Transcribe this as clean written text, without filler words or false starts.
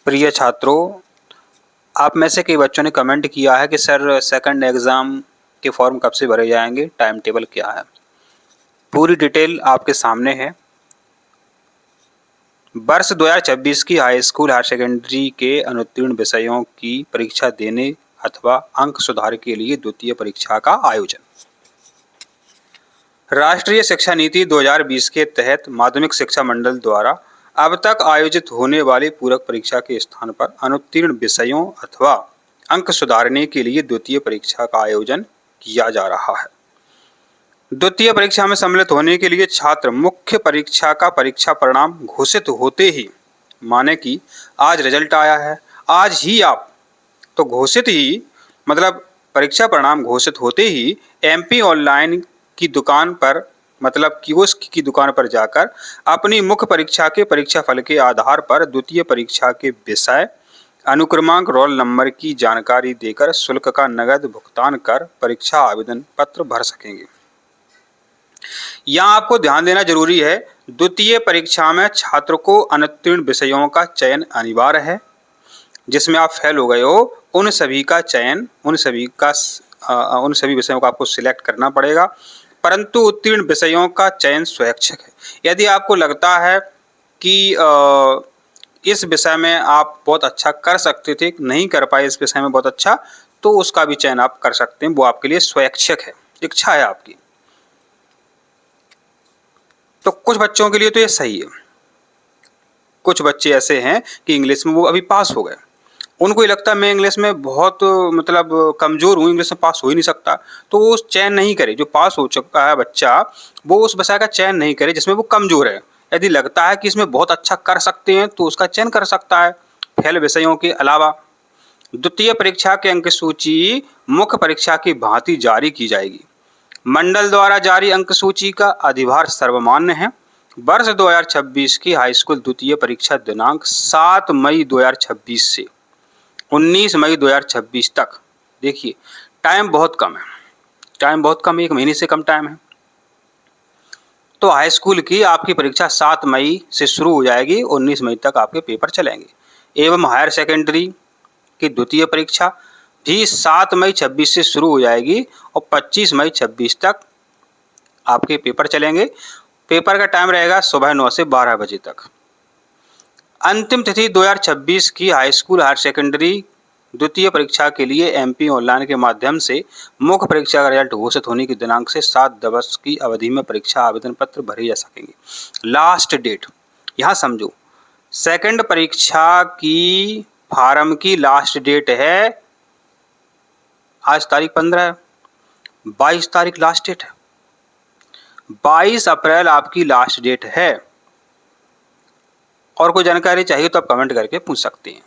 प्रिय छात्रों, आप में से कई बच्चों ने कमेंट किया है कि सर सेकंड एग्ज़ाम के फॉर्म कब से भरे जाएंगे, टाइम टेबल क्या है। पूरी डिटेल आपके सामने है। वर्ष 2026 की हाई स्कूल हायर सेकेंडरी के अनुत्तीर्ण विषयों की परीक्षा देने अथवा अंक सुधार के लिए द्वितीय परीक्षा का आयोजन। राष्ट्रीय शिक्षा नीति 2020 के तहत माध्यमिक शिक्षा मंडल द्वारा अब तक आयोजित होने वाली पूरक परीक्षा के स्थान पर अनुत्तीर्ण विषयों अथवा अंक सुधारने के लिए द्वितीय परीक्षा का आयोजन किया जा रहा है। द्वितीय परीक्षा में सम्मिलित होने के लिए छात्र मुख्य परीक्षा का परीक्षा परिणाम घोषित होते ही, माने कि आज रिजल्ट आया है, आज ही आप तो घोषित ही मतलब परीक्षा परिणाम घोषित होते ही एमपी ऑनलाइन की दुकान पर मतलब कियोस्क की दुकान पर जाकर अपनी मुख्य परीक्षा के परीक्षा फल के आधार पर द्वितीय परीक्षा के विषय, अनुक्रमांक, रोल नंबर की जानकारी देकर शुल्क का नगद भुगतान कर परीक्षा आवेदन पत्र भर सकेंगे। यहाँ आपको ध्यान देना जरूरी है, द्वितीय परीक्षा में छात्र को अनुत्तीर्ण विषयों का चयन अनिवार्य है। जिसमें आप फेल हो गए हो उन सभी का चयन, उन सभी विषयों को आपको सिलेक्ट करना पड़ेगा, परंतु उत्तीर्ण विषयों का चयन स्वैच्छिक है। यदि आपको लगता है कि इस विषय में आप बहुत अच्छा कर सकते थे, नहीं कर पाए इस विषय में बहुत अच्छा, तो उसका भी चयन आप कर सकते हैं, वो आपके लिए स्वैच्छिक है, इच्छा है आपकी। तो कुछ बच्चों के लिए तो ये सही है। कुछ बच्चे ऐसे हैं कि इंग्लिश में वो अभी पास हो गए, उनको ये लगता है मैं इंग्लिश में बहुत मतलब कमज़ोर हूँ, इंग्लिश में पास हो ही नहीं सकता, तो वो चयन नहीं करे। जो पास हो चुका है बच्चा, वो उस विषय का चयन नहीं करे जिसमें वो कमज़ोर है। यदि लगता है कि इसमें बहुत अच्छा कर सकते हैं तो उसका चयन कर सकता है, फेल विषयों के अलावा। द्वितीय परीक्षा के अंक सूची मुख्य परीक्षा की भांति जारी की जाएगी। मंडल द्वारा जारी अंक सूची का अधिभार सर्वमान्य है। वर्ष 2026 की हाई स्कूल द्वितीय परीक्षा दिनांक 7 मई 2026 से 19 मई 2026 तक। देखिए टाइम बहुत कम है, टाइम बहुत कम है, 1 महीने से कम टाइम है। तो हाई स्कूल की आपकी परीक्षा 7 मई से शुरू हो जाएगी, 19 मई तक आपके पेपर चलेंगे। एवं हायर सेकेंडरी की द्वितीय परीक्षा भी 7 मई 26 से शुरू हो जाएगी और 25 मई 26 तक आपके पेपर चलेंगे। पेपर का टाइम रहेगा सुबह 9 से 12 बजे तक। अंतिम तिथि 2026 की हाई स्कूल हायर सेकेंडरी द्वितीय परीक्षा के लिए एमपी ऑनलाइन के माध्यम से मुख्य परीक्षा का रिजल्ट घोषित होने की दिनांक से 7 दिवस की अवधि में परीक्षा आवेदन पत्र भरे जा सकेंगे। लास्ट डेट यहाँ समझो, सेकंड परीक्षा की फार्म की लास्ट डेट है, आज तारीख 15 है, 22 तारीख लास्ट डेट है। 22 अप्रैल आपकी लास्ट डेट है। और कोई जानकारी चाहिए तो आप कमेंट करके पूछ सकते हैं।